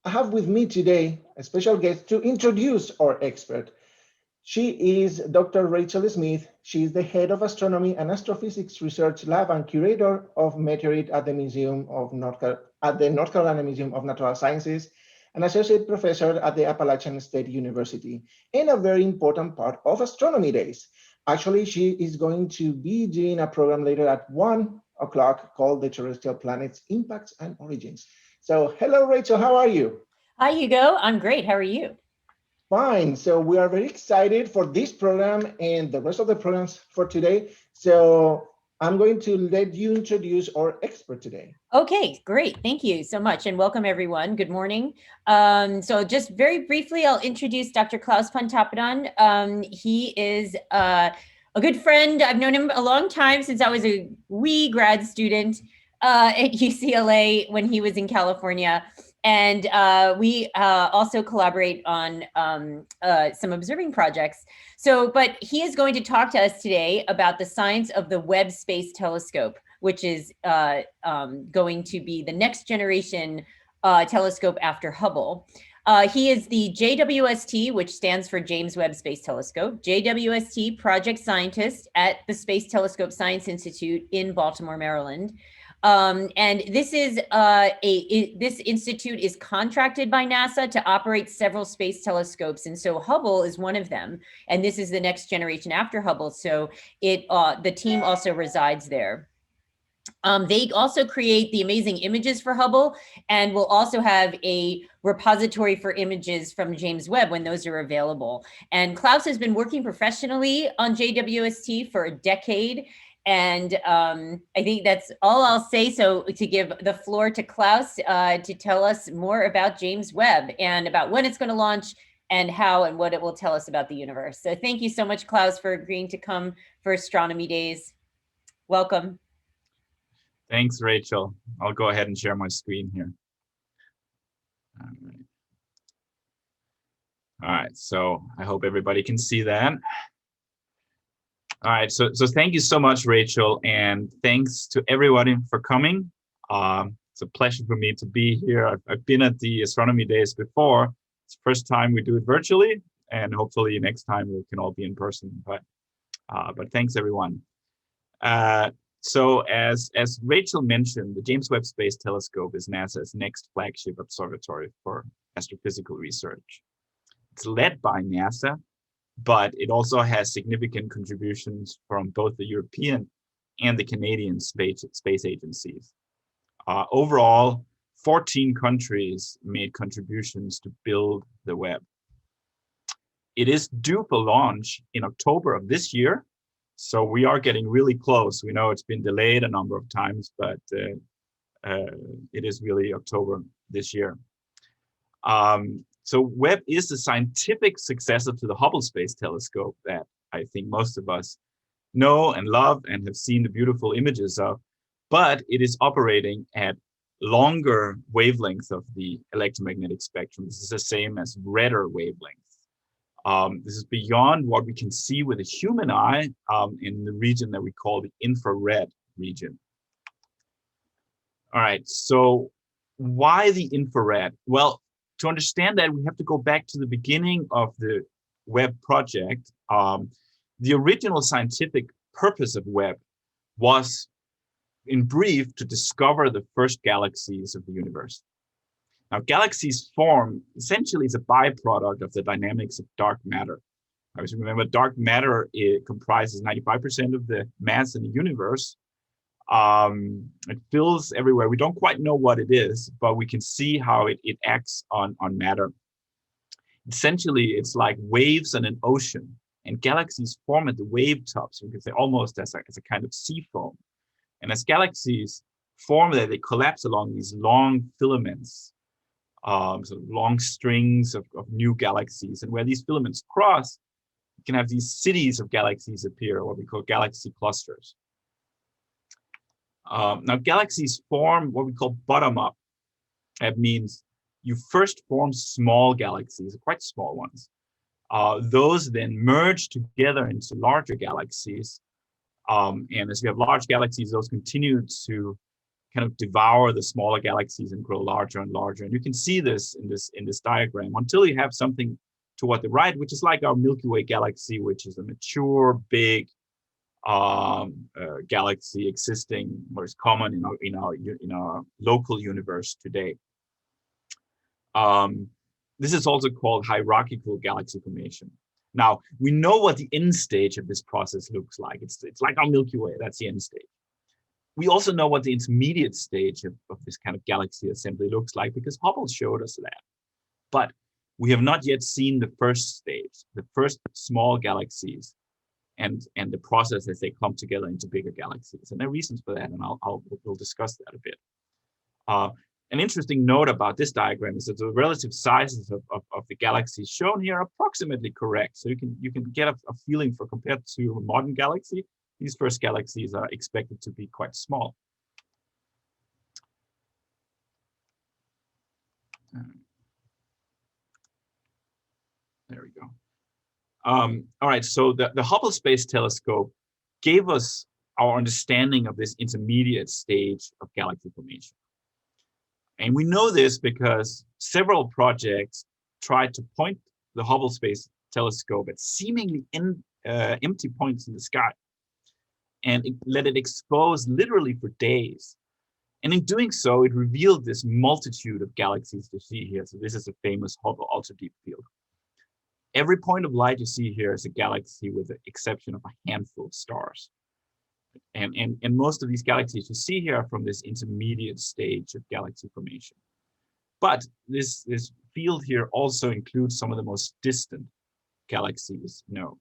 I have with me today a special guest to introduce our expert. She is Dr. Rachel Smith. She is the head of astronomy and astrophysics research lab and curator of meteorite at the North Carolina Museum of Natural Sciences, an associate professor at the Appalachian State University, and a very important part of Astronomy Days. Actually, she is going to be doing a program later at 1 o'clock called the Terrestrial Planets Impacts and Origins. So hello, Rachel, how are you? Hi, Hugo. I'm great. How are you? Fine. So we are very excited for this program and the rest of the programs for today. So I'm going to let you introduce our expert today. Okay, great. Thank you so much. And welcome, everyone. Good morning. So just very briefly, I'll introduce Dr. Klaus Pontoppidan. He is a good friend. I've known him a long time, since I was a wee grad student at UCLA when he was in California. And we also collaborate on some observing projects. But he is going to talk to us today about the science of the Webb Space Telescope, which is going to be the next generation telescope after Hubble. He is the JWST, which stands for James Webb Space Telescope, JWST project scientist at the Space Telescope Science Institute in Baltimore, Maryland. And this is this institute is contracted by NASA to operate several space telescopes, and so Hubble is one of them. And this is the next generation after Hubble, so the team also resides there. They also create the amazing images for Hubble, and will also have a repository for images from James Webb when those are available. And Klaus has been working professionally on JWST for a decade. And I think that's all I'll say. So to give the floor to Klaus to tell us more about James Webb and about when it's going to launch and how and what it will tell us about the universe. So thank you so much, Klaus, for agreeing to come for Astronomy Days. Welcome. Thanks, Rachel. I'll go ahead and share my screen here. All right, so I hope everybody can see that. All right, so thank you so much, Rachel, and thanks to everybody for coming. It's a pleasure for me to be here. I've been at the Astronomy Days before. It's the first time we do it virtually, and hopefully next time we can all be in person. But thanks, everyone. So as Rachel mentioned, the James Webb Space Telescope is NASA's next flagship observatory for astrophysical research. It's led by NASA, but it also has significant contributions from both the European and the Canadian space agencies. Overall, 14 countries made contributions to build the Webb. It is due for launch in October of this year, so we are getting really close. We know it's been delayed a number of times, but it is really October this year. So Webb is the scientific successor to the Hubble Space Telescope that I think most of us know and love and have seen the beautiful images of, but it is operating at longer wavelengths of the electromagnetic spectrum. This is the same as redder wavelengths. This is beyond what we can see with a human eye in the region that we call the infrared region. All right, so why the infrared? Well, to understand that, we have to go back to the beginning of the Webb project. The original scientific purpose of Webb was, in brief, to discover the first galaxies of the universe. Now, galaxies form essentially as a byproduct of the dynamics of dark matter. As you remember, dark matter, it comprises 95% of the mass in the universe. It fills everywhere. We don't quite know what it is, but we can see how it acts on matter. Essentially, it's like waves in an ocean, and galaxies form at the wave tops. You can say almost as a kind of sea foam. And as galaxies form there, they collapse along these long filaments, so long strings of new galaxies. And where these filaments cross, you can have these cities of galaxies appear, what we call galaxy clusters. Now, galaxies form what we call bottom-up. That means you first form small galaxies, quite small ones. Those then merge together into larger galaxies. And as you have large galaxies, those continue to kind of devour the smaller galaxies and grow larger and larger. And you can see this in this diagram until you have something toward the right, which is like our Milky Way galaxy, which is a mature, big galaxy existing, or is common in our local universe today. This is also called hierarchical galaxy formation. Now, we know what the end stage of this process looks like. It's like our Milky Way, that's the end stage. We also know what the intermediate stage of this kind of galaxy assembly looks like, because Hubble showed us that. But we have not yet seen the first stage, the first small galaxies, and the process as they come together into bigger galaxies. And there are reasons for that, and we'll discuss that a bit. An interesting note about this diagram is that the relative sizes of the galaxies shown here are approximately correct. So you can get a feeling for, compared to a modern galaxy, these first galaxies are expected to be quite small. There we go. All right, so the Hubble Space Telescope gave us our understanding of this intermediate stage of galaxy formation. And we know this because several projects tried to point the Hubble Space Telescope at seemingly empty points in the sky and let it expose literally for days. And in doing so, it revealed this multitude of galaxies you see here. So this is a famous Hubble ultra deep field. Every point of light you see here is a galaxy with the exception of a handful of stars. And most of these galaxies you see here are from this intermediate stage of galaxy formation. But this field here also includes some of the most distant galaxies known.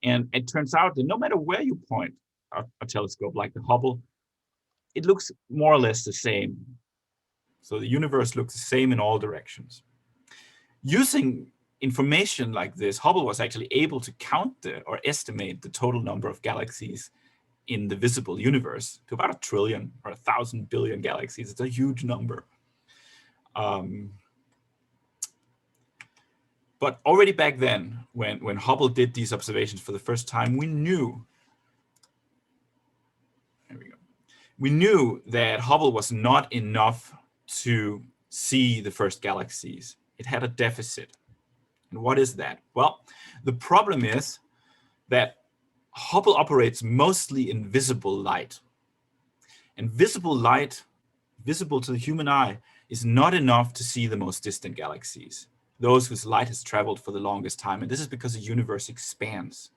And it turns out that no matter where you point a telescope like the Hubble, it looks more or less the same. So the universe looks the same in all directions. Using information like this, Hubble was actually able to count or estimate the total number of galaxies in the visible universe to about 1 trillion or 1,000 billion galaxies. It's a huge number. But already back then, when Hubble did these observations for the first time, we knew that Hubble was not enough to see the first galaxies. It had a deficit. And what is that? Well, the problem is that Hubble operates mostly in visible light. And visible light, visible to the human eye, is not enough to see the most distant galaxies, those whose light has traveled for the longest time. And this is because the universe expands.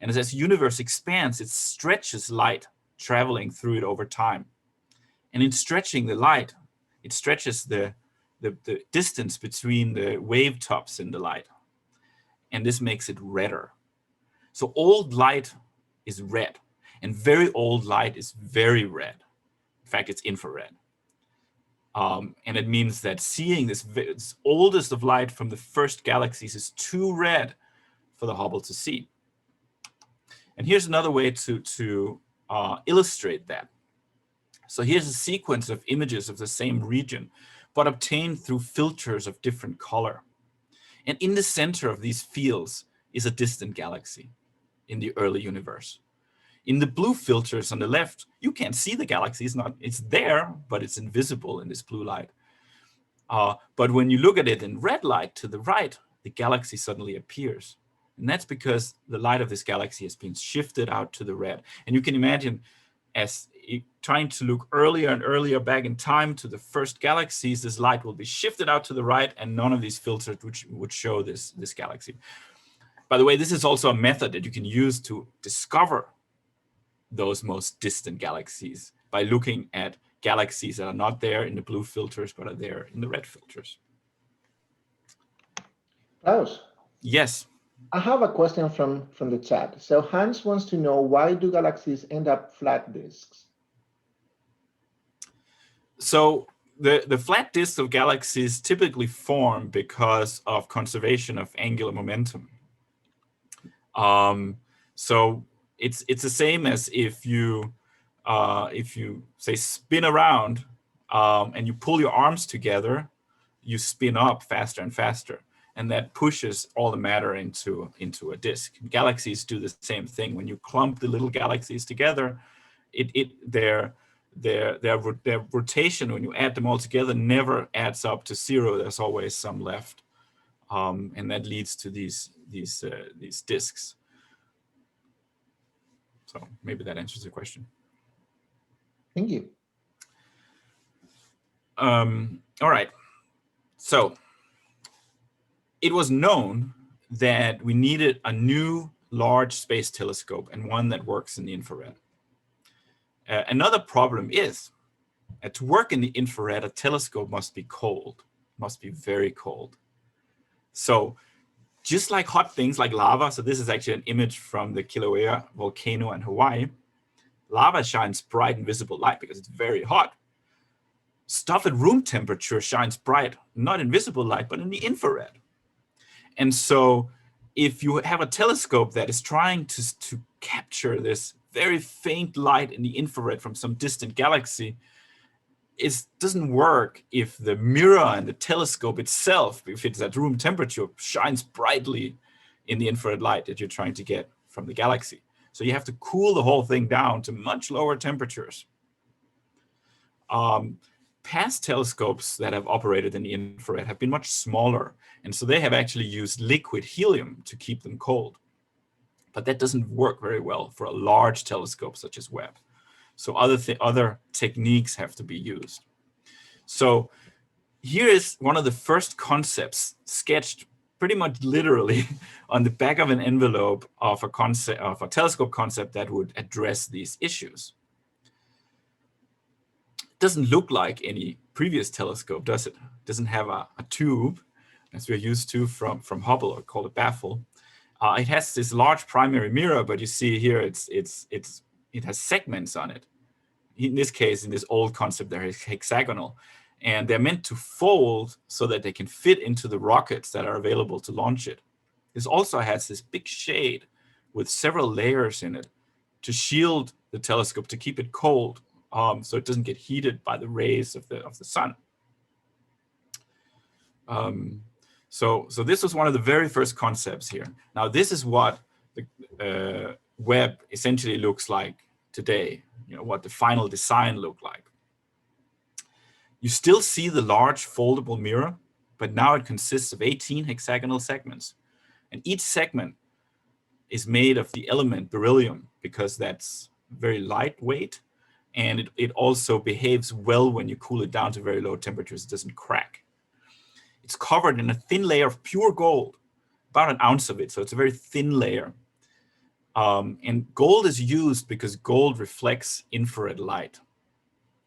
And as the universe expands, it stretches light traveling through it over time. And in stretching the light, it stretches the distance between the wave tops in the light. And this makes it redder. So old light is red, and very old light is very red. In fact, it's infrared. And it means that seeing this oldest of light from the first galaxies is too red for the Hubble to see. And here's another way to illustrate that. So here's a sequence of images of the same region, but obtained through filters of different color. And in the center of these fields is a distant galaxy in the early universe. In the blue filters on the left, you can't see the galaxy. It's there, but it's invisible in this blue light. But when you look at it in red light to the right, the galaxy suddenly appears. And that's because the light of this galaxy has been shifted out to the red. And you can imagine as trying to look earlier and earlier back in time to the first galaxies, this light will be shifted out to the right, and none of these filters would show this galaxy. By the way, this is also a method that you can use to discover those most distant galaxies by looking at galaxies that are not there in the blue filters, but are there in the red filters. Klaus? Yes. I have a question from the chat. So Hans wants to know, why do galaxies end up flat disks? So the flat disks of galaxies typically form because of conservation of angular momentum. So it's the same as if you say spin around and you pull your arms together, you spin up faster and faster, and that pushes all the matter into a disk. Galaxies do the same thing. When you clump the little galaxies together, their rotation, when you add them all together, never adds up to 0. There's always some left, and that leads to these disks. So maybe that answers the question. Thank you. All right. So it was known that we needed a new large space telescope and one that works in the infrared. Another problem is to work in the infrared, a telescope must be cold, must be very cold. So just like hot things like lava, so this is actually an image from the Kilauea volcano in Hawaii. Lava shines bright and visible light because it's very hot. Stuff at room temperature shines bright, not in visible light, but in the infrared. And so if you have a telescope that is trying to capture this very faint light in the infrared from some distant galaxy, it doesn't work if the mirror and the telescope itself, if it's at room temperature, shines brightly in the infrared light that you're trying to get from the galaxy. So you have to cool the whole thing down to much lower temperatures. Past telescopes that have operated in the infrared have been much smaller, and so they have actually used liquid helium to keep them cold. But that doesn't work very well for a large telescope such as Webb. So other techniques have to be used. So here is one of the first concepts sketched pretty much literally on the back of an envelope of a telescope concept that would address these issues. It doesn't look like any previous telescope, does it? It doesn't have a tube, as we're used to from Hubble, or called a baffle. It has this large primary mirror, but you see here it has segments on it. In this case, in this old concept, they're hexagonal, and they're meant to fold so that they can fit into the rockets that are available to launch it. This also has this big shade with several layers in it to shield the telescope, to keep it cold, so it doesn't get heated by the rays of the sun. So this was one of the very first concepts here. Now this is what the Webb essentially looks like today. You know, what the final design looked like. You still see the large foldable mirror, but now it consists of 18 hexagonal segments. And each segment is made of the element beryllium, because that's very lightweight, and it also behaves well when you cool it down to very low temperatures. It doesn't crack. It's covered in a thin layer of pure gold, about an ounce of it, so it's a very thin layer. And gold is used because gold reflects infrared light.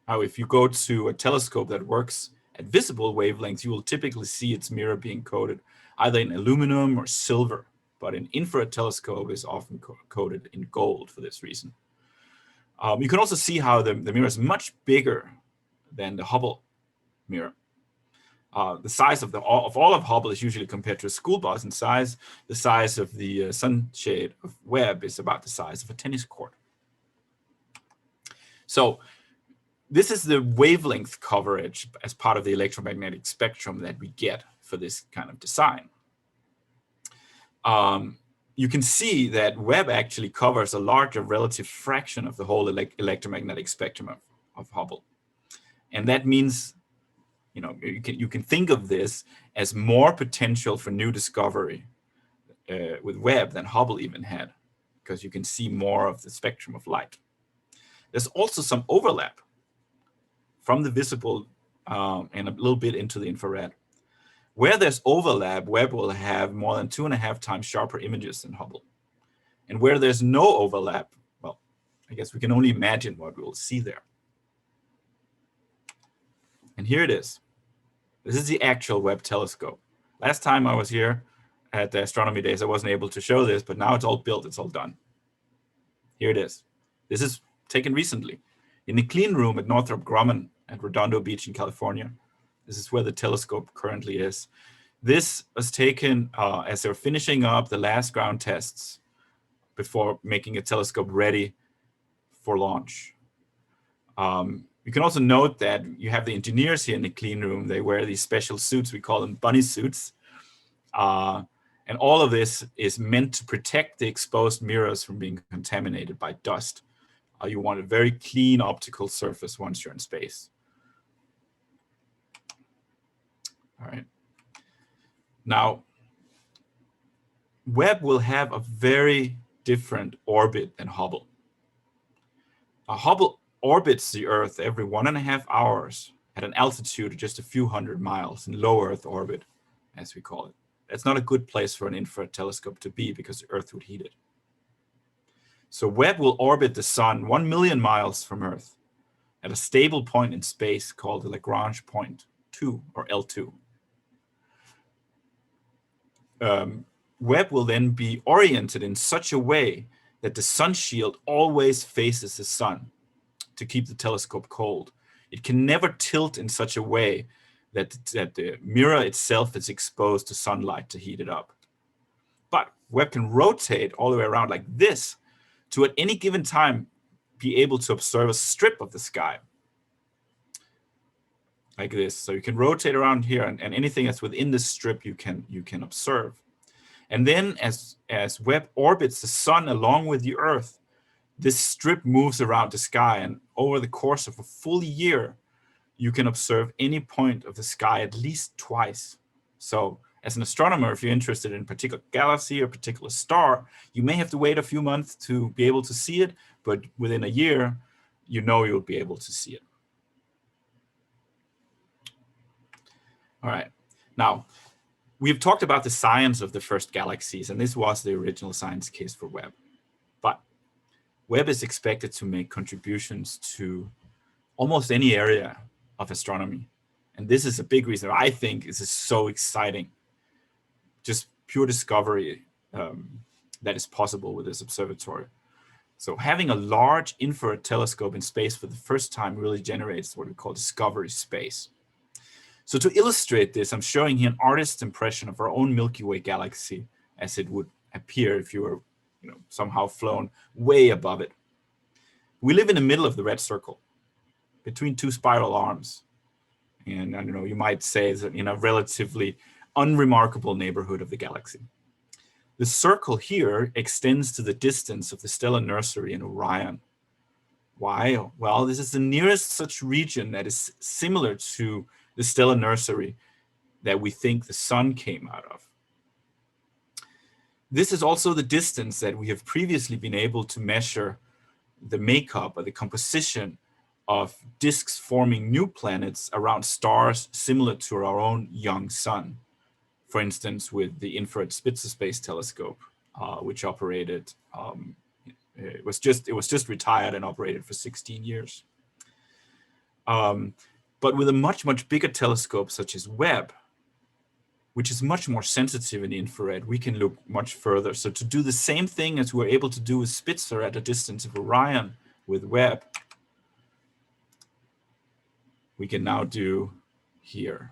Now, if you go to a telescope that works at visible wavelengths, you will typically see its mirror being coated either in aluminum or silver, but an infrared telescope is often coated in gold for this reason. You can also see how the mirror is much bigger than the Hubble mirror. The size of all of Hubble is usually compared to a school bus in size. The size of the sunshade of Webb is about the size of a tennis court. So this is the wavelength coverage as part of the electromagnetic spectrum that we get for this kind of design. You can see that Webb actually covers a larger relative fraction of the whole electromagnetic spectrum of Hubble. And that means, you know, you can think of this as more potential for new discovery with Webb than Hubble even had, because you can see more of the spectrum of light. There's also some overlap from the visible and a little bit into the infrared. Where there's overlap, Webb will have more than 2.5 times sharper images than Hubble. And where there's no overlap, well, I guess we can only imagine what we'll see there. And here it is. This is the actual Webb telescope. Last time I was here at the Astronomy Days, I wasn't able to show this, but now it's all built, it's all done. Here it is. This is taken recently in the clean room at Northrop Grumman at Redondo Beach in California. This is where the telescope currently is. This was taken as they're finishing up the last ground tests before making a telescope ready for launch. You can also note that you have the engineers here in the clean room. They wear these special suits. We call them bunny suits. And all of this is meant to protect the exposed mirrors from being contaminated by dust. You want a very clean optical surface once you're in space. All right. Now, Webb will have a very different orbit than Hubble. Hubble orbits the Earth every 1.5 hours at an altitude of just a few hundred miles in low Earth orbit, as we call it. That's not a good place for an infrared telescope to be because the Earth would heat it. So Webb will orbit the Sun 1 million miles from Earth at a stable point in space called the Lagrange point 2, or L2. Webb will then be oriented in such a way that the sun shield always faces the sun to keep the telescope cold. It can never tilt in such a way that the mirror itself is exposed to sunlight to heat it up. But Webb can rotate all the way around like this to at any given time be able to observe a strip of the sky. Like this. So you can rotate around here, and anything that's within this strip you can observe. And then as Webb orbits the sun along with the Earth, this strip moves around the sky, and over the course of a full year, you can observe any point of the sky at least twice. So as an astronomer, if you're interested in a particular galaxy or particular star, you may have to wait a few months to be able to see it, but within a year, you know you'll be able to see it. All right. Now, we've talked about the science of the first galaxies, and this was the original science case for Webb. But Webb is expected to make contributions to almost any area of astronomy. And this is a big reason I think this is so exciting. Just pure discovery that is possible with this observatory. So having a large infrared telescope in space for the first time really generates what we call discovery space. So to illustrate this, I'm showing here an artist's impression of our own Milky Way galaxy as it would appear if you were somehow flown way above it. We live in the middle of the red circle, between two spiral arms. And I don't know, you might say that in a relatively unremarkable neighborhood of the galaxy. The circle here extends to the distance of the stellar nursery in Orion. Why? Well, this is the nearest such region that is similar to the stellar nursery that we think the sun came out of. This is also the distance that we have previously been able to measure the makeup or the composition of disks forming new planets around stars similar to our own young sun. For instance, with the infrared Spitzer Space Telescope, which operated, it was just retired and operated for 16 years. But with a much, much bigger telescope such as Webb, which is much more sensitive in the infrared, we can look much further. So to do the same thing as we're able to do with Spitzer at a distance of Orion with Webb, we can now do here.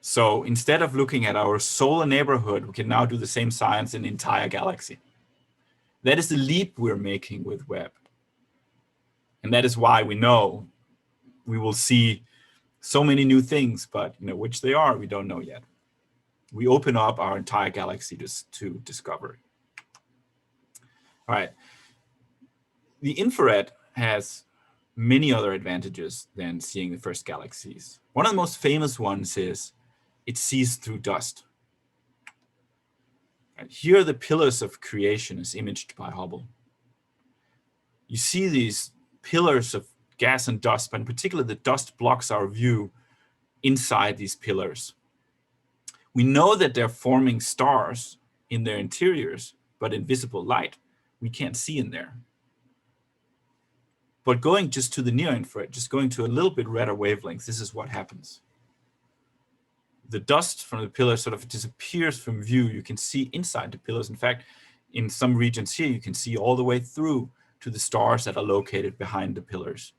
So instead of looking at our solar neighborhood, we can now do the same science in the entire galaxy. That is the leap we're making with Webb. And that is why we know we will see so many new things, but which they are, we don't know yet. We open up our entire galaxy to discovery. All right. The infrared has many other advantages than seeing the first galaxies. One of the most famous ones is it sees through dust. And here are the pillars of creation as imaged by Hubble. You see these pillars of gas and dust, but in particular, the dust blocks our view inside these pillars. We know that they're forming stars in their interiors, but in visible light, we can't see in there. But going just to the near infrared, just going to a little bit redder wavelengths, this is what happens. The dust from the pillars sort of disappears from view. You can see inside the pillars. In fact, in some regions here, you can see all the way through to the stars that are located behind the pillars.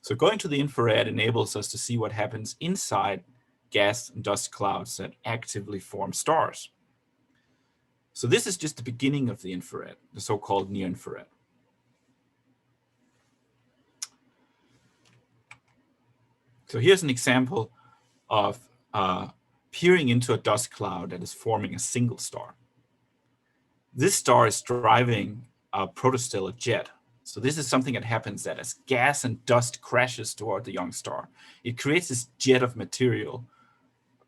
So going to the infrared enables us to see what happens inside gas and dust clouds that actively form stars. So this is just the beginning of the infrared, the so-called near infrared. So here's an example of peering into a dust cloud that is forming a single star. This star is driving a protostellar jet. So this is something that happens that as gas and dust crashes toward the young star, it creates this jet of material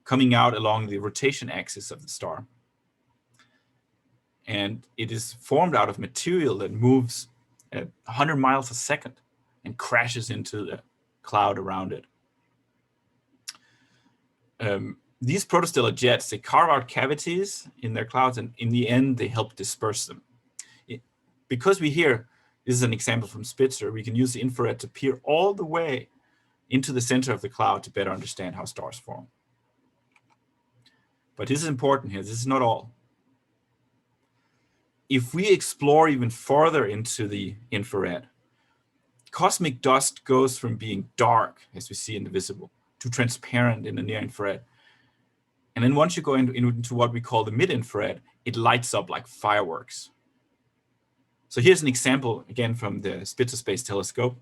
coming out along the rotation axis of the star. And it is formed out of material that moves at 100 miles a second and crashes into the cloud around it. These protostellar jets, they carve out cavities in their clouds, and in the end, they help disperse them. Because this is an example from Spitzer, we can use the infrared to peer all the way into the center of the cloud to better understand how stars form. But this is important here. This is not all. If we explore even further into the infrared, cosmic dust goes from being dark, as we see in the visible, to transparent in the near infrared. And then once you go into what we call the mid-infrared, it lights up like fireworks. So here's an example, again, from the Spitzer Space Telescope,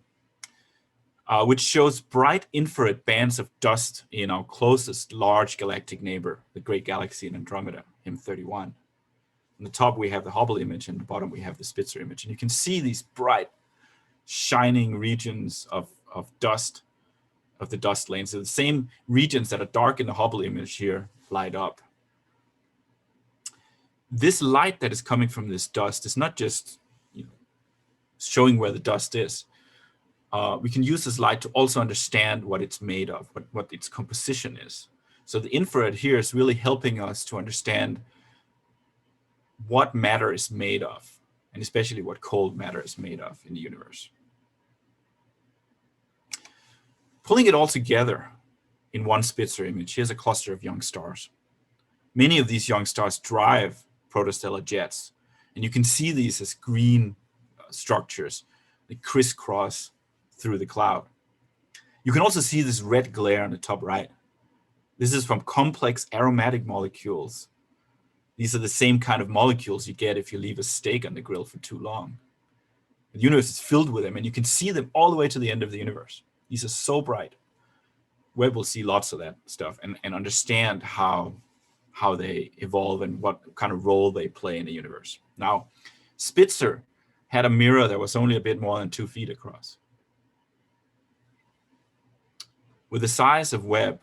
which shows bright infrared bands of dust in our closest large galactic neighbor, the great galaxy in Andromeda, M31. On the top, we have the Hubble image, and at the bottom, we have the Spitzer image. And you can see these bright, shining regions of dust, of the dust lanes. So the same regions that are dark in the Hubble image here light up. This light that is coming from this dust is not just showing where the dust is. We can use this light to also understand what it's made of, what its composition is. So the infrared here is really helping us to understand what matter is made of, and especially what cold matter is made of in the universe. Pulling it all together in one Spitzer image, here's a cluster of young stars. Many of these young stars drive protostellar jets, and you can see these as green structures that crisscross through the cloud. You can also see this red glare on the top right. This is from complex aromatic molecules. These are the same kind of molecules you get if you leave a steak on the grill for too long. The universe is filled with them, and you can see them all the way to the end of the universe. These are so bright. Webb will see lots of that stuff and understand how they evolve and what kind of role they play in the universe. Now, Spitzer had a mirror that was only a bit more than 2 feet across. With the size of Webb,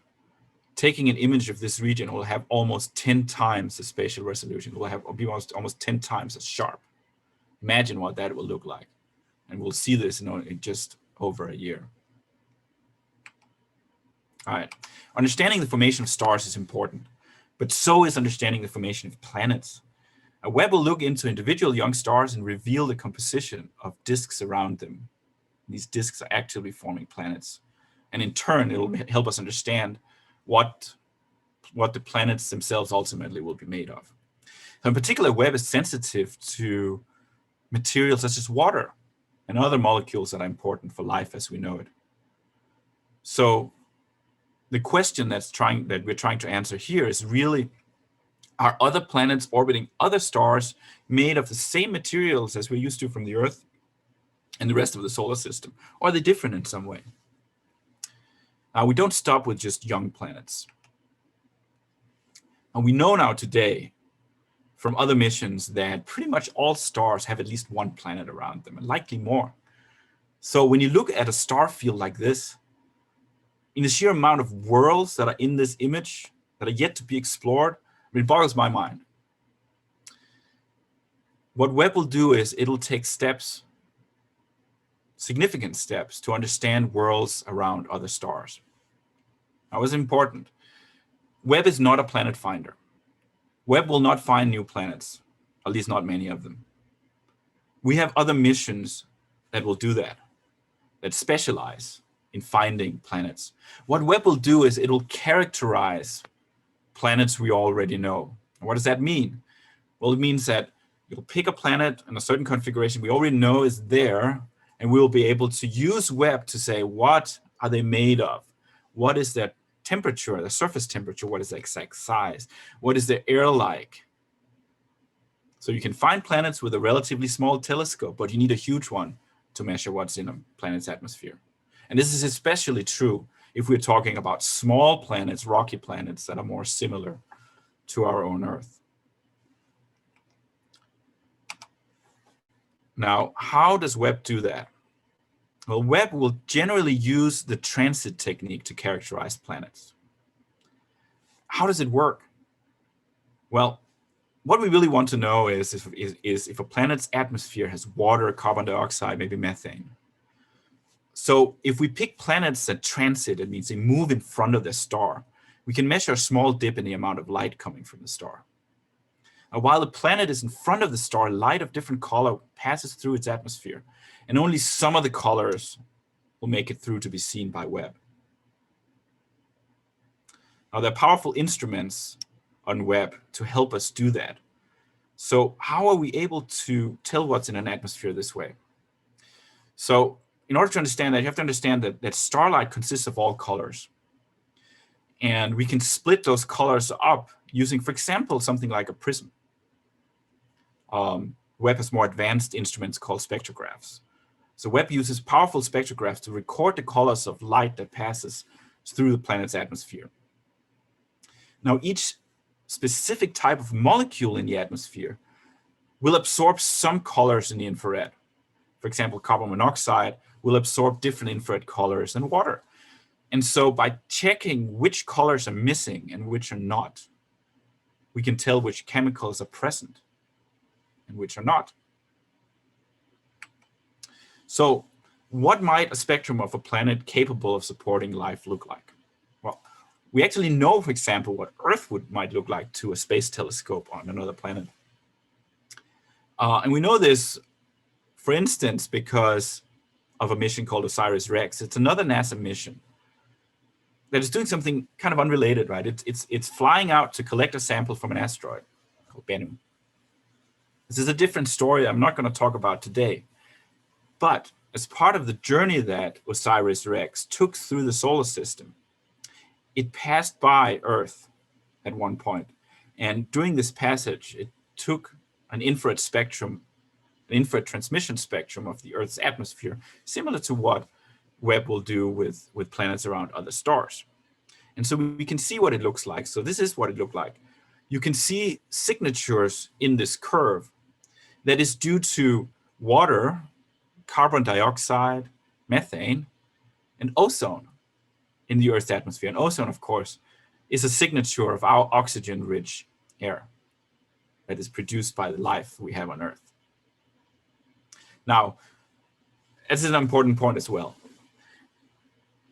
taking an image of this region will have almost 10 times the spatial resolution. It will be almost 10 times as sharp. Imagine what that will look like. And we'll see this in just over a year. All right, understanding the formation of stars is important, but so is understanding the formation of planets. Webb will look into individual young stars and reveal the composition of disks around them. These disks are actively forming planets. And in turn, it will help us understand what the planets themselves ultimately will be made of. So in particular, Webb is sensitive to materials such as water and other molecules that are important for life as we know it. So the question that we're trying to answer here is really, are other planets orbiting other stars made of the same materials as we're used to from the Earth and the rest of the solar system? Or are they different in some way? We don't stop with just young planets. And we know now today from other missions that pretty much all stars have at least one planet around them, and likely more. So when you look at a star field like this, in the sheer amount of worlds that are in this image that are yet to be explored, it boggles my mind. What Webb will do is it'll take steps, significant steps, to understand worlds around other stars. That was important. Webb is not a planet finder. Webb will not find new planets, at least not many of them. We have other missions that will do that specialize in finding planets. What Webb will do is it'll characterize planets we already know. What does that mean? Well, it means that you'll pick a planet in a certain configuration we already know is there, and we'll be able to use Webb to say, what are they made of? What is their temperature, the surface temperature? What is the exact size? What is their air like? So you can find planets with a relatively small telescope, but you need a huge one to measure what's in a planet's atmosphere. And this is especially true if we're talking about small planets, rocky planets that are more similar to our own Earth. Now, how does Webb do that? Well, Webb will generally use the transit technique to characterize planets. How does it work? Well, what we really want to know is if a planet's atmosphere has water, carbon dioxide, maybe methane. So if we pick planets that transit, it means they move in front of their star, we can measure a small dip in the amount of light coming from the star. Now, while the planet is in front of the star, light of different color passes through its atmosphere, and only some of the colors will make it through to be seen by Webb. Now, there are powerful instruments on Webb to help us do that. So how are we able to tell what's in an atmosphere this way? So in order to understand that, you have to understand that starlight consists of all colors. And we can split those colors up using, for example, something like a prism. Webb has more advanced instruments called spectrographs. So Webb uses powerful spectrographs to record the colors of light that passes through the planet's atmosphere. Now, each specific type of molecule in the atmosphere will absorb some colors in the infrared. For example, carbon monoxide will absorb different infrared colors than water. And so by checking which colors are missing and which are not, we can tell which chemicals are present and which are not. So what might a spectrum of a planet capable of supporting life look like? Well, we actually know, for example, what Earth might look like to a space telescope on another planet. And we know this, for instance, because of a mission called OSIRIS-REx. It's another NASA mission that is doing something kind of unrelated, right? It's flying out to collect a sample from an asteroid called Bennu. This is a different story I'm not going to talk about today. But as part of the journey that OSIRIS-REx took through the solar system, it passed by Earth at one point. And during this passage, it took an infrared spectrum, an infrared transmission spectrum of the Earth's atmosphere, similar to what Webb will do with planets around other stars. And so we can see what it looks like. So this is what it looked like. You can see signatures in this curve that is due to water, carbon dioxide, methane, and ozone in the Earth's atmosphere. And ozone, of course, is a signature of our oxygen-rich air that is produced by the life we have on Earth. Now, this is an important point as well.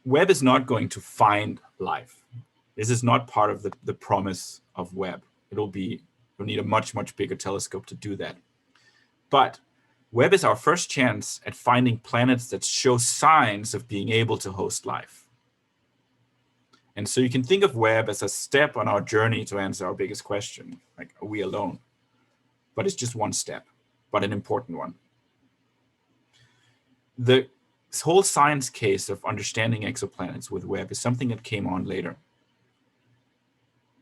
Webb is not going to find life. This is not part of the promise of Webb. We'll need a much, much bigger telescope to do that. But Webb is our first chance at finding planets that show signs of being able to host life. And so you can think of Webb as a step on our journey to answer our biggest question, like, are we alone? But it's just one step, but an important one. The whole science case of understanding exoplanets with Webb is something that came on later.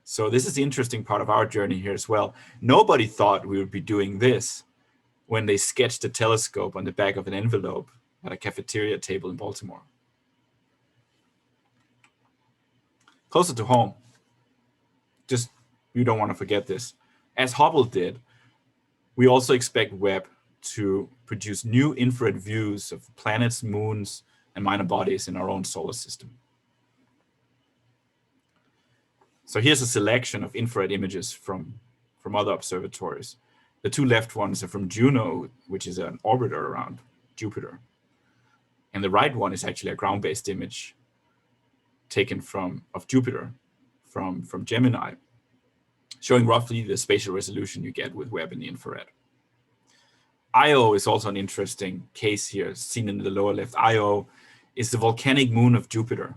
So this is the interesting part of our journey here as well. Nobody thought we would be doing this when they sketched a telescope on the back of an envelope at a cafeteria table in Baltimore. Closer to home, just you don't want to forget this. As Hubble did, we also expect Webb to produce new infrared views of planets, moons, and minor bodies in our own solar system. So here's a selection of infrared images from other observatories. The two left ones are from Juno, which is an orbiter around Jupiter. And the right one is actually a ground-based image taken of Jupiter from Gemini, showing roughly the spatial resolution you get with Webb in the infrared. Io is also an interesting case here, seen in the lower left. Io is the volcanic moon of Jupiter,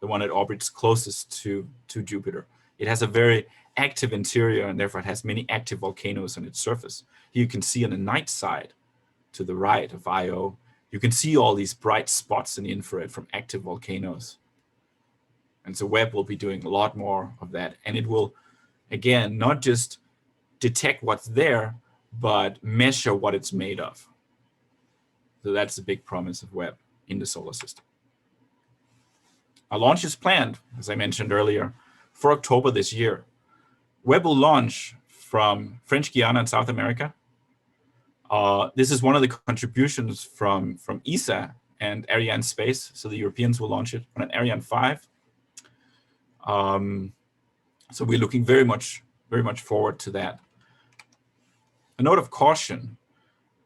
the one that orbits closest to Jupiter. It has a very active interior, and therefore it has many active volcanoes on its surface. Here you can see on the night side, to the right of Io, you can see all these bright spots in the infrared from active volcanoes. And so Webb will be doing a lot more of that. And it will, again, not just detect what's there, but measure what it's made of. So that's the big promise of Webb in the solar system. Our launch is planned, as I mentioned earlier, for October this year. Webb will launch from French Guiana in South America This is one of the contributions from ESA and Arianespace. So the Europeans will launch it on an Ariane 5. So we're looking very much forward to that. A note of caution: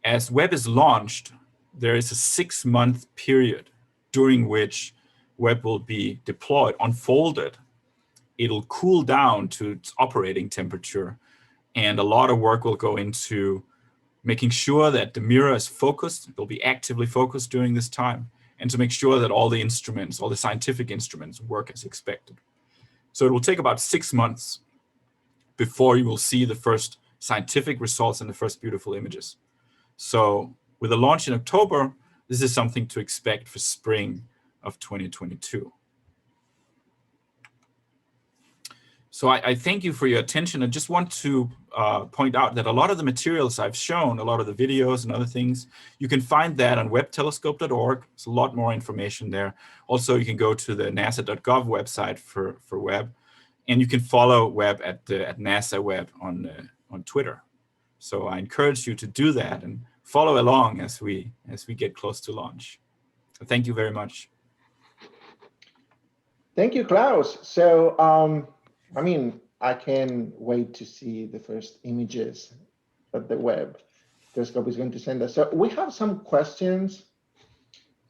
as Webb is launched, there is a 6-month period during which Webb will be deployed, unfolded. It'll cool down to its operating temperature, and a lot of work will go into making sure that the mirror is focused. It'll be actively focused during this time, and to make sure that all the instruments, all the scientific instruments, work as expected. So it will take about 6 months before you will see the first scientific results and the first beautiful images. So with a launch in October, this is something to expect for spring of 2022. So I thank you for your attention. I just want to point out that a lot of the materials I've shown, a lot of the videos and other things, you can find that on webbtelescope.org. There's a lot more information there. Also, you can go to the nasa.gov website for Webb, and you can follow Webb at NASA Webb on Twitter. So I encourage you to do that and follow along as we get close to launch. So thank you very much. Thank you, Klaus. So, I mean, I can wait to see the first images that the Webb telescope is going to send us. So we have some questions.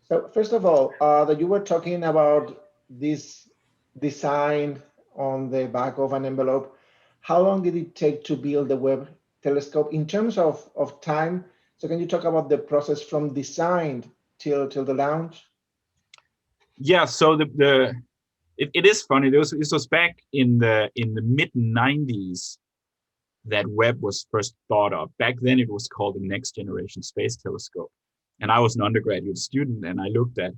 So first of all, that you were talking about this design on the back of an envelope. How long did it take to build the Webb telescope in terms of time? So can you talk about the process from design till the launch? Yeah, so it is funny. This was back in the mid 90s that Webb was first thought of. Back then, it was called the Next Generation Space Telescope, and I was an undergraduate student, and I looked at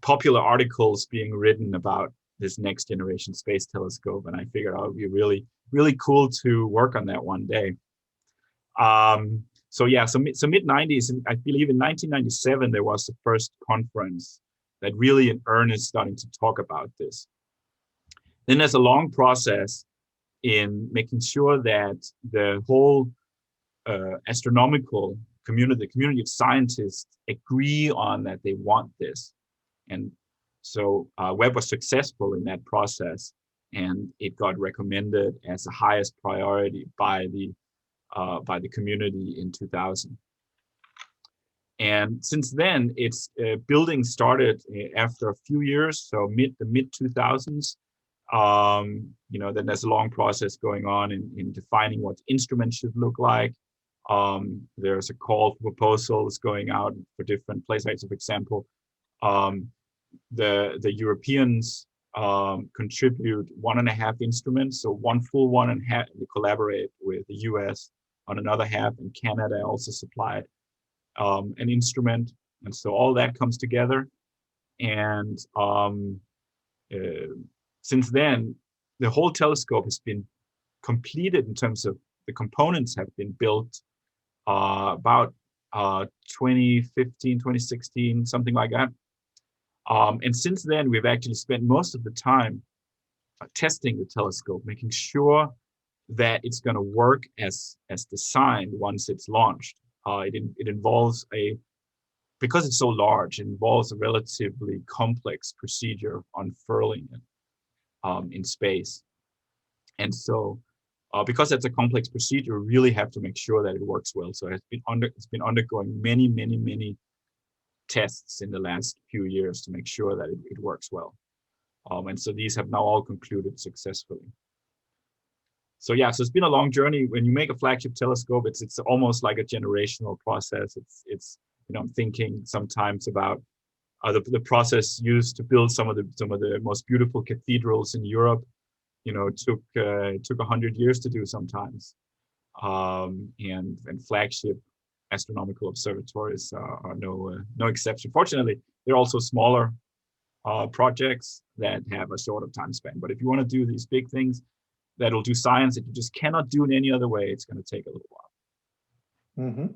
popular articles being written about this Next Generation Space Telescope, and I figured, oh, it would be really cool to work on that one day. So mid 90s, and I believe in 1997 there was the first conference that really in earnest starting to talk about this. Then there's a long process in making sure that the whole astronomical community, the community of scientists, agree on that they want this. And so Webb was successful in that process, and it got recommended as the highest priority by the community in 2000. And since then, its building started after a few years, so the mid 2000s. Then there's a long process going on in defining what instruments should look like. There's a call for proposals going out for different places. So for example, the Europeans contribute 1.5 instruments, so one full 1.5. We collaborate with the US on another half, and Canada also supplied an instrument, and so all that comes together. And since then, the whole telescope has been completed in terms of the components have been built about 2015, 2016, something like that. And since then, we've actually spent most of the time testing the telescope, making sure that it's going to work as designed once it's launched. It involves because it's so large, it involves a relatively complex procedure of unfurling it in space. And so because it's a complex procedure, we really have to make sure that it works well. So it's been undergoing many tests in the last few years to make sure that it works well. And so these have now all concluded successfully. So it's been a long journey. When you make a flagship telescope, it's almost like a generational process. It's I'm thinking sometimes about the process used to build some of the most beautiful cathedrals in Europe. It took 100 years to do sometimes. And flagship astronomical observatories are no exception. Fortunately, they're also smaller projects that have a shorter time span. But if you want to do these big things that'll do science that you just cannot do in any other way, it's going to take a little while. Mm-hmm.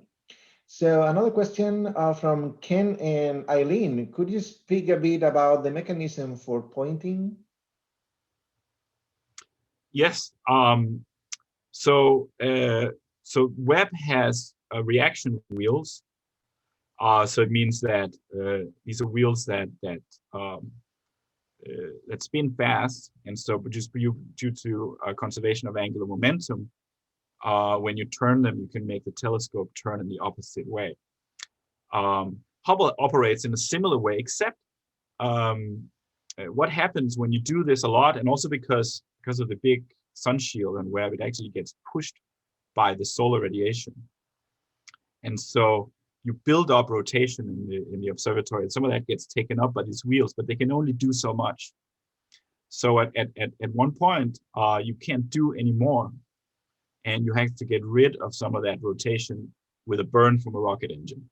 So another question from Ken and Eileen. Could you speak a bit about the mechanism for pointing? Yes. So So Webb has reaction wheels. So it means that these are wheels that spin fast, and so just due to conservation of angular momentum, when you turn them, you can make the telescope turn in the opposite way. Hubble operates in a similar way, except what happens when you do this a lot, and also because of the big sun shield and Webb, it actually gets pushed by the solar radiation, and so you build up rotation in the observatory, and some of that gets taken up by these wheels, but they can only do so much. So at one point, you can't do any more, and you have to get rid of some of that rotation with a burn from a rocket engine.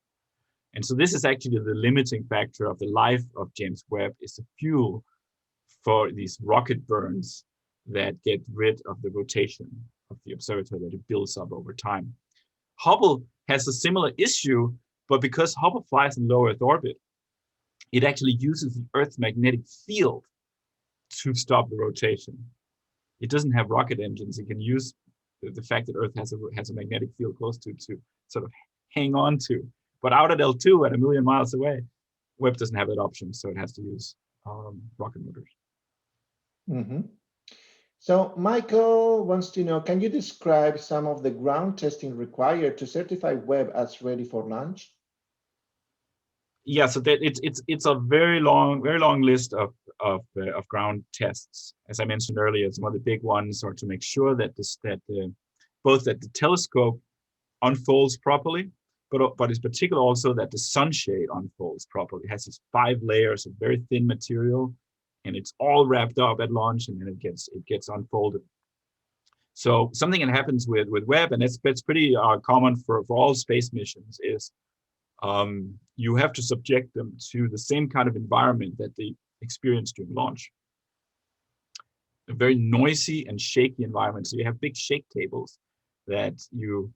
And so this is actually the limiting factor of the life of James Webb, is the fuel for these rocket burns that get rid of the rotation of the observatory that it builds up over time. Hubble has a similar issue, but because Hubble flies in low Earth orbit, it actually uses the Earth's magnetic field to stop the rotation. It doesn't have rocket engines. It can use the fact that Earth has a magnetic field close to sort of hang on to. But out at L2, at 1 million miles away, Webb doesn't have that option, so it has to use rocket motors. Mm-hmm. So Michael wants to know, can you describe some of the ground testing required to certify Webb as ready for launch? Yeah, so that it's a very long list of ground tests. As I mentioned earlier, some of the big ones are to make sure that both that the telescope unfolds properly, but it's particular also that the sunshade unfolds properly. It has these 5 layers of very thin material, and it's all wrapped up at launch, and then it gets unfolded. So something that happens with Webb, and that's pretty common for all space missions, is you have to subject them to the same kind of environment that they experience during launch. A very noisy and shaky environment. So you have big shake tables that you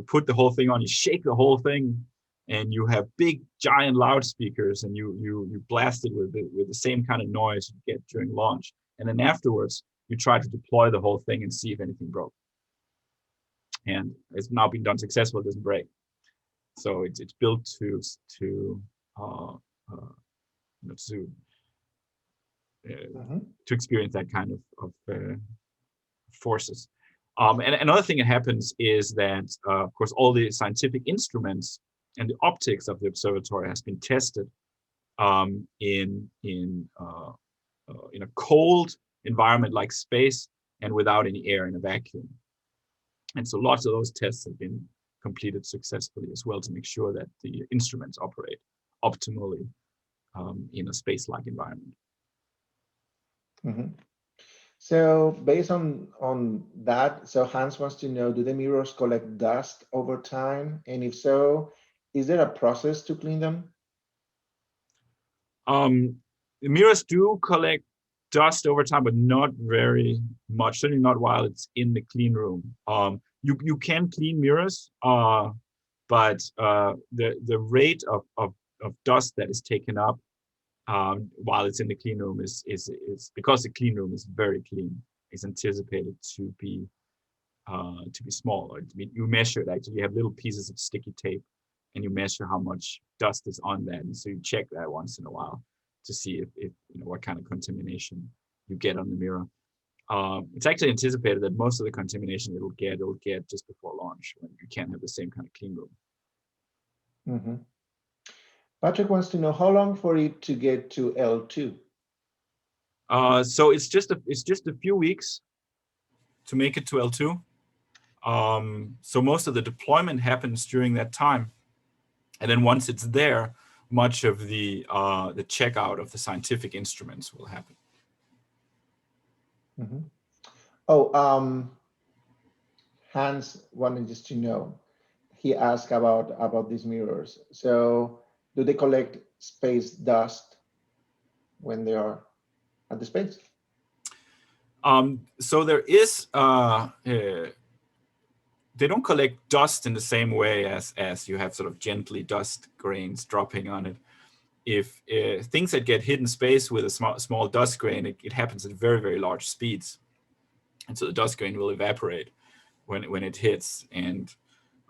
put the whole thing on, you shake the whole thing, and you have big giant loudspeakers, and you blast it with the same kind of noise you get during launch. And then afterwards, you try to deploy the whole thing and see if anything broke. And it's now been done successfully, it doesn't break. So it's built to experience that kind of forces. And another thing that happens is that, of course, all the scientific instruments and the optics of the observatory has been tested in a cold environment like space and without any air, in a vacuum. And so lots of those tests have been completed successfully as well, to make sure that the instruments operate optimally in a space-like environment. Mm-hmm. So based on that, so Hans wants to know, do the mirrors collect dust over time? And if so, is there a process to clean them? The mirrors do collect dust over time, but not very much, certainly not while it's in the clean room. You can clean mirrors, but the rate of dust that is taken up while it's in the clean room is because the clean room is very clean, is anticipated to be small. You measure it actually. You have little pieces of sticky tape, and you measure how much dust is on that, and so you check that once in a while to see if what kind of contamination you get on the mirror. It's actually anticipated that most of the contamination it'll get just before launch, when you can't have the same kind of clean room. Mm-hmm. Patrick wants to know, how long for it to get to L2? So it's just a few weeks to make it to L2. So most of the deployment happens during that time, and then once it's there, much of the checkout of the scientific instruments will happen. Mm-hmm. Oh, Hans wanted just to know, he asked about these mirrors. So do they collect space dust when they are at the space? So there is they don't collect dust in the same way as you have sort of gently dust grains dropping on it. If things that get hit in space with a small dust grain, it happens at very, very large speeds, and so the dust grain will evaporate when it hits. And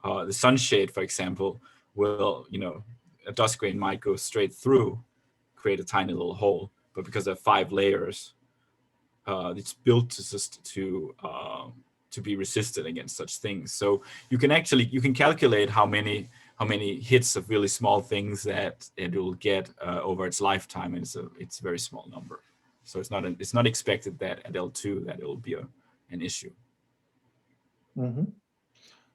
the sunshade, for example, will, a dust grain might go straight through, create a tiny little hole, but because there are 5 layers, it's built to be resistant against such things. So you can calculate how many hits of really small things that it will get over its lifetime, and it's a very small number. So it's not expected that at L2 that it will be an issue. Mm-hmm.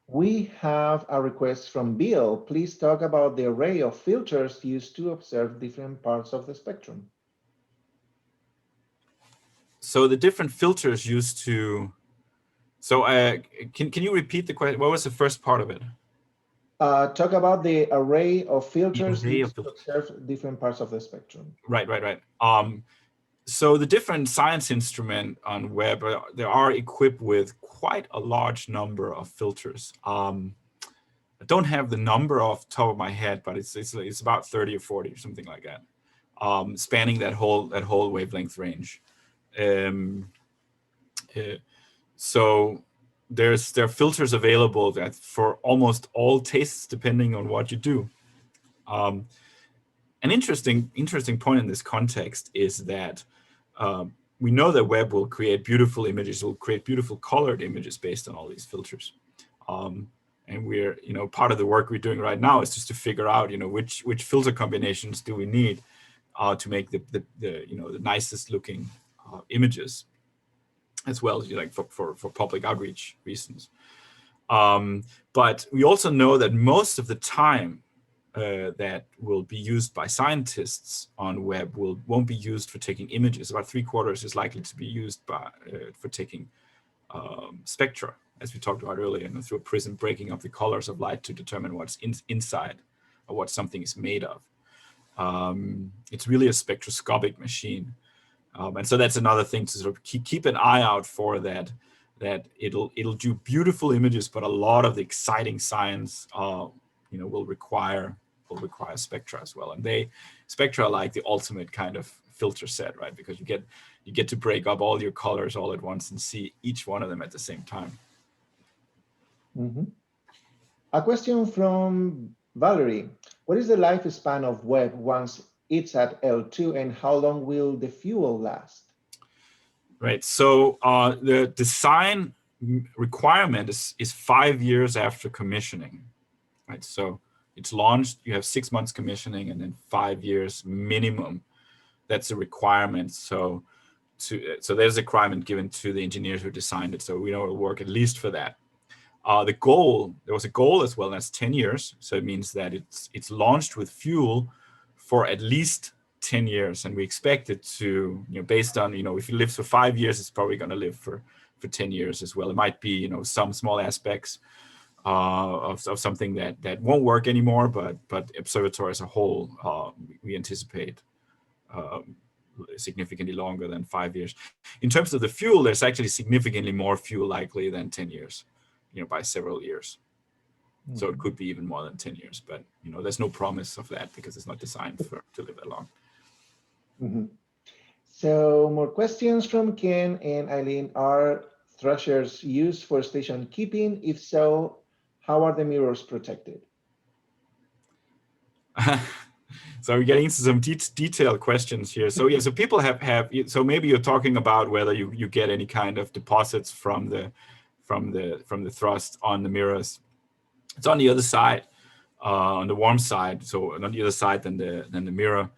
We have a request from Bill. Please talk about the array of filters used to observe different parts of the spectrum. So the different filters used to. So can you repeat the question? What was the first part of it? Talk about the array of filters used to filters. observe different parts of the spectrum. Right. So the different science instruments on Webb, they are equipped with quite a large number of filters. I don't have the number off the top of my head, but it's about 30 or 40 or something like that, spanning that whole wavelength range. So there are filters available that for almost all tastes, depending on what you do. An interesting point in this context is that we know that Webb will create beautiful images, will create beautiful colored images based on all these filters. And we're, part of the work we're doing right now is just to figure out, which filter combinations do we need to make the nicest looking images, as well as for public outreach reasons. But we also know that most of the time that will be used by scientists on Webb won't be used for taking images. About 3/4 is likely to be used for taking spectra, as we talked about earlier, through a prism breaking up the colors of light to determine what's inside or what something is made of. It's really a spectroscopic machine. And so that's another thing to sort of keep an eye out for, that it'll do beautiful images, but a lot of the exciting science will require spectra as well. And spectra are like the ultimate kind of filter set, right? Because you get to break up all your colors all at once and see each one of them at the same time. Mm-hmm. A question from Valerie. What is the lifespan of Webb once it's at L2, and how long will the fuel last? Right, so the design requirement is 5 years after commissioning, right? So it's launched, you have 6 months commissioning, and then 5 years minimum. That's a requirement. So there's a requirement given to the engineers who designed it. So we know it'll work at least for that. There was a goal as well, that's 10 years. So it means that it's launched with fuel for at least 10 years. And we expect it to, based on, if it lives for 5 years, it's probably going to live for 10 years as well. It might be, some small aspects of something that won't work anymore, but observatory as a whole, we anticipate significantly longer than 5 years. In terms of the fuel, there's actually significantly more fuel likely than 10 years, by several years. Mm-hmm. So it could be even more than 10 years, but there's no promise of that because it's not designed to live that long. Mm-hmm. So more questions from Ken and Eileen. Are thrusters used for station keeping? If so, how are the mirrors protected? So we're getting into some detailed questions here. So so people have so maybe you're talking about whether you get any kind of deposits from the thrust on the mirrors. It's on the other side, on the warm side, so on the other side than the mirror.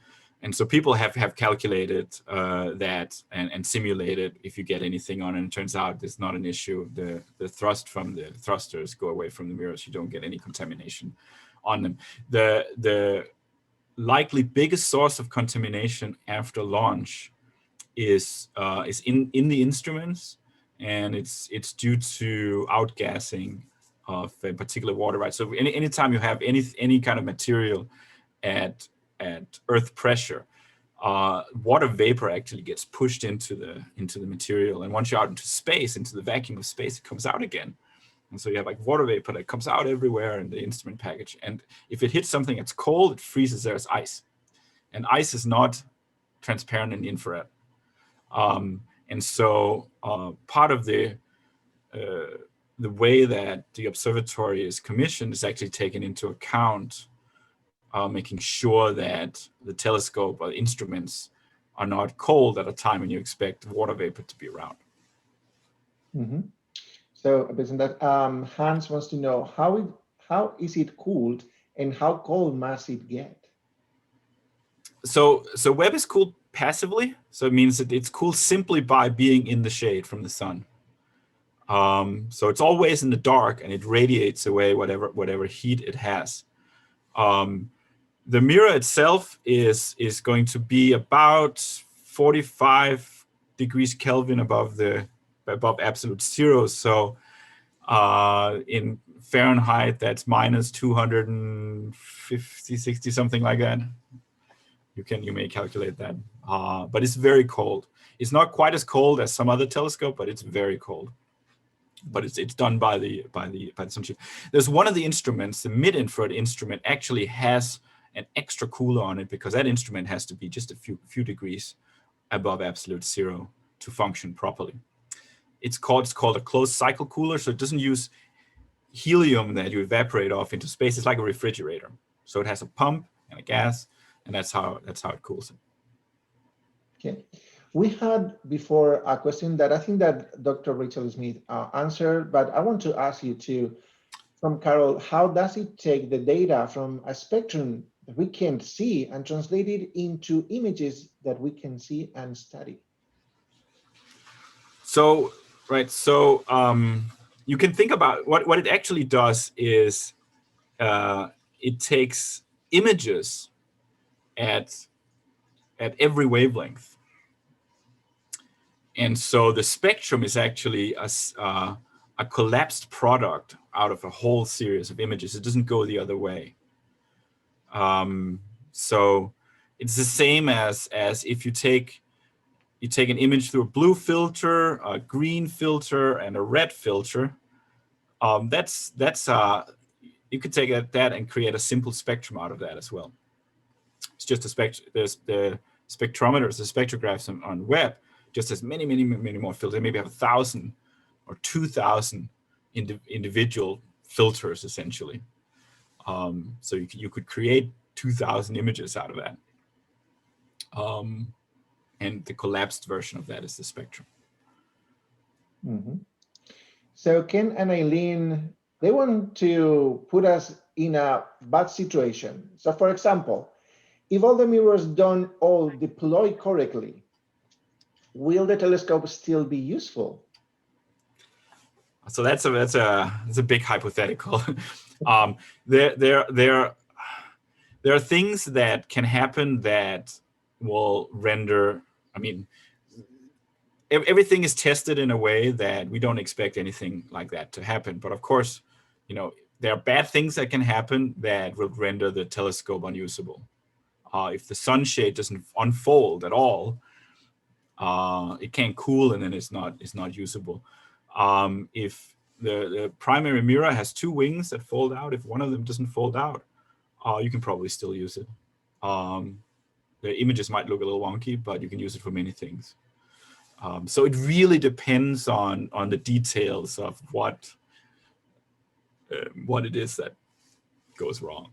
And so people have calculated that and simulated if you get anything on it. And it turns out it's not an issue. The thrust from the thrusters go away from the mirrors. You don't get any contamination on them. The likely biggest source of contamination after launch is in the instruments, and it's due to outgassing of a particular water, right? So anytime you have any kind of material at Earth pressure, water vapor actually gets pushed into the material, and once you're out into space, into the vacuum of space, it comes out again. And so you have like water vapor that comes out everywhere in the instrument package. And if it hits something that's cold, it freezes there as ice. And ice is not transparent in the infrared. And so part of the the way that the observatory is commissioned is actually taken into account, making sure that the telescope or instruments are not cold at a time when you expect water vapor to be around. Mm-hmm. So based on that, Hans wants to know how is it cooled and how cold must it get? So Webb is cooled passively. So it means that it's cooled simply by being in the shade from the sun. So it's always in the dark and it radiates away whatever heat it has. The mirror itself is going to be about 45 degrees Kelvin above absolute zero. So in Fahrenheit, that's minus 250, 60, something like that. You may calculate that, but it's very cold. It's not quite as cold as some other telescope, but it's very cold. But it's done by the sunshine. There's one of the instruments, the mid-infrared instrument, actually has an extra cooler on it because that instrument has to be just a few degrees above absolute zero to function properly. It's called a closed cycle cooler, so it doesn't use helium that you evaporate off into space. It's like a refrigerator. So it has a pump and a gas, and that's how it cools it. Okay. We had before a question that I think that Dr. Rachel Smith answered, but I want to ask you too, from Carol, how does it take the data from a spectrum that we can't see and translate it into images that we can see and study? So, right, so you can think about what it actually does is it takes images at every wavelength. And so the spectrum is actually a collapsed product out of a whole series of images. It doesn't go the other way. So it's the same as if you take an image through a blue filter, a green filter, and a red filter. You could take that and create a simple spectrum out of that as well. It's just the spectrometers, the spectrographs on Webb just has many more filters. Maybe have 1,000 or 2,000 individual filters essentially. So you could create 2,000 images out of that. And the collapsed version of that is the spectrum. Mm-hmm. So Ken and Eileen, they want to put us in a bad situation. So for example, if all the mirrors don't all deploy correctly, will the telescope still be useful? So that's a big hypothetical. There are things that can happen that will render. I mean, everything is tested in a way that we don't expect anything like that to happen. But of course, there are bad things that can happen that will render the telescope unusable. If the sunshade doesn't unfold at all, it can't cool, and then it's not usable. If the primary mirror has two wings that fold out, if one of them doesn't fold out, you can probably still use it. The images might look a little wonky, but you can use it for many things. So it really depends on the details of what it is that goes wrong.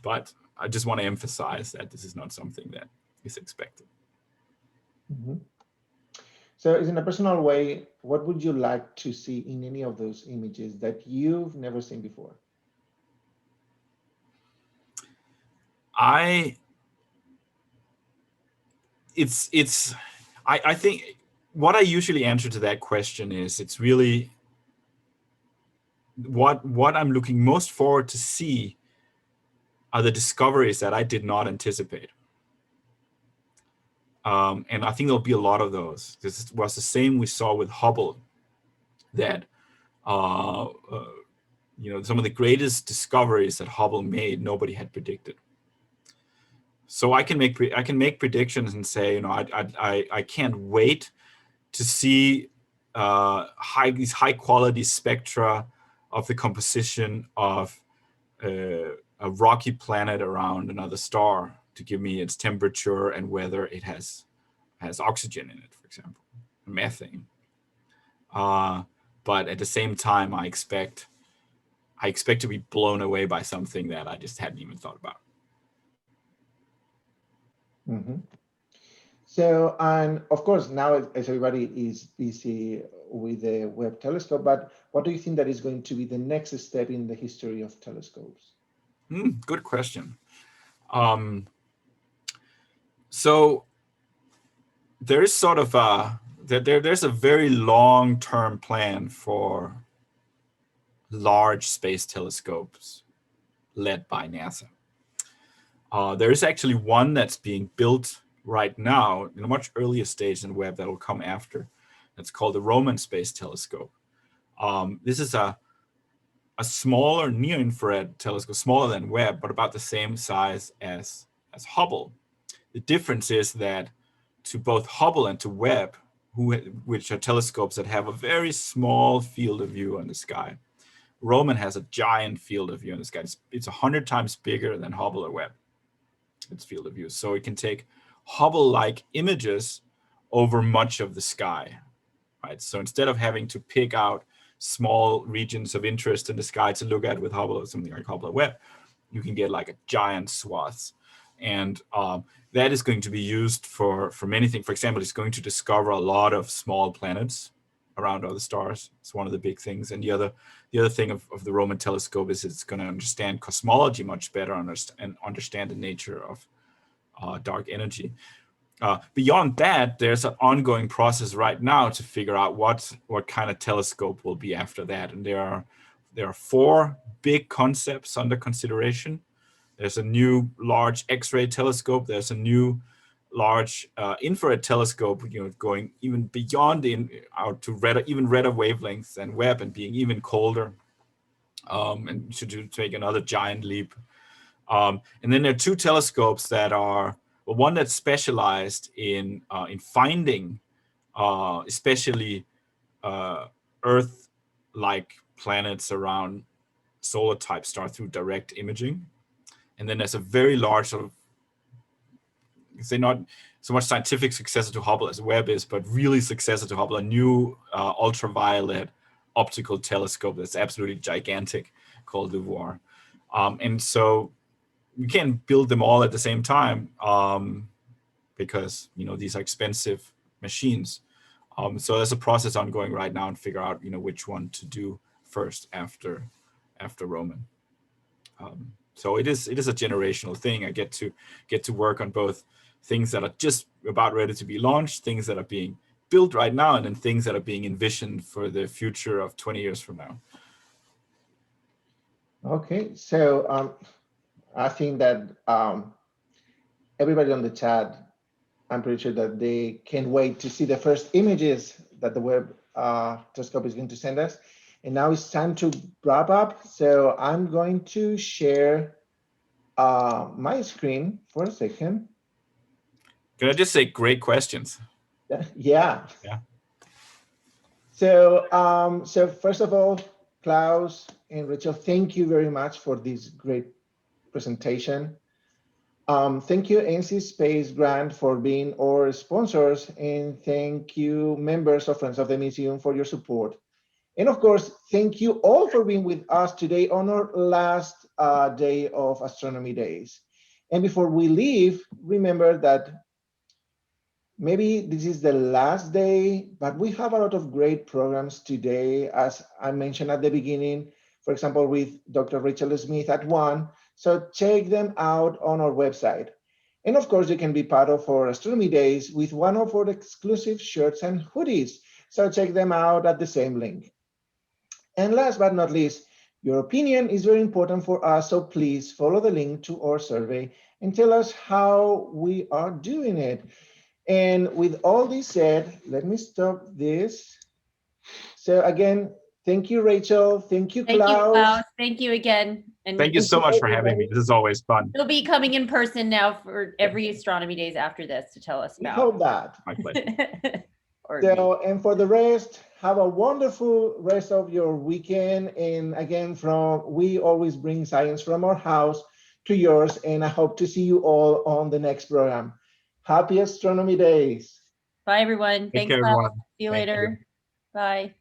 But I just want to emphasize that this is not something that is expected. Mm-hmm. So in a personal way, what would you like to see in any of those images that you've never seen before? I think what I usually answer to that question is it's really what I'm looking most forward to see are the discoveries that I did not anticipate. And I think there'll be a lot of those. This was the same we saw with Hubble, that some of the greatest discoveries that Hubble made, nobody had predicted. So I can make predictions and say, I can't wait to see these high quality spectra of the composition of a rocky planet around another star to give me its temperature and whether it has oxygen in it, for example, methane. but at the same time, I expect to be blown away by something that I just hadn't even thought about. Mm-hmm. So, and of course, now as everybody is busy with the Webb telescope, but what do you think that is going to be the next step in the history of telescopes? Good question. So there's sort of there's a very long-term plan for large space telescopes led by NASA. There is actually one that's being built right now in a much earlier stage than Webb that will come after. It's called the Roman Space Telescope. This is a smaller near-infrared telescope, smaller than Webb, but about the same size as Hubble. The difference is that to both Hubble and to Webb, which are telescopes that have a very small field of view in the sky, Roman has a giant field of view in the sky. It's 100 times bigger than Hubble or Webb, its field of view. So it can take Hubble-like images over much of the sky, right? So instead of having to pick out small regions of interest in the sky to look at with Hubble or something like Hubble or Webb, you can get like a giant swath. And that is going to be used for many things. For example, it's going to discover a lot of small planets around other stars. It's one of the big things. And the other thing of the Roman telescope is it's going to understand cosmology much better and understand the nature of dark energy. Beyond that, there's an ongoing process right now to figure out what kind of telescope will be after that. And there are 4 big concepts under consideration. There's a new large X-ray telescope. There's a new large infrared telescope, going even beyond out to even redder wavelengths than Webb and being even colder, and to take another giant leap. And then there are 2 telescopes that are, well, one that's specialized in finding especially Earth-like planets around solar-type stars through direct imaging. And then there's a very large sort of, say not so much scientific successor to Hubble as Webb is, but really successor to Hubble, a new ultraviolet optical telescope that's absolutely gigantic called LUVOIR. And so we can't build them all at the same time because these are expensive machines. So there's a process ongoing right now and figure out which one to do first after Roman. So it is a generational thing. I get to work on both things that are just about ready to be launched, things that are being built right now, and then things that are being envisioned for the future of 20 years from now. Okay, so I think that everybody on the chat, I'm pretty sure that they can't wait to see the first images that the Webb telescope is going to send us. And now it's time to wrap up. So I'm going to share my screen for a second. Can I just say great questions? Yeah. Yeah. So, so first of all, Klaus and Rachel, thank you very much for this great presentation. Thank you, NC Space Grant, for being our sponsors, and thank you, members of Friends of the Museum, for your support. And of course, thank you all for being with us today on our last day of Astronomy Days. And before we leave, remember that maybe this is the last day, but we have a lot of great programs today, as I mentioned at the beginning, for example, with Dr. Rachel Smith at 1. So check them out on our website. And of course, you can be part of our Astronomy Days with one of our exclusive shirts and hoodies. So check them out at the same link. And last but not least, your opinion is very important for us. So please follow the link to our survey and tell us how we are doing it. And with all this said, let me stop this. So again, thank you, Rachel. Thank you, Klaus. Thank you, Klaus. Thank you again. And thank you so much for having me. This is always fun. You'll be coming in person now for every Astronomy Days after this to tell us about. We hope that. My pleasure. So, and for the rest, have a wonderful rest of your weekend. And again, we always bring science from our house to yours. And I hope to see you all on the next program. Happy Astronomy Days. Bye, everyone. Thanks, care, Klaus. everyone. See you later. Bye.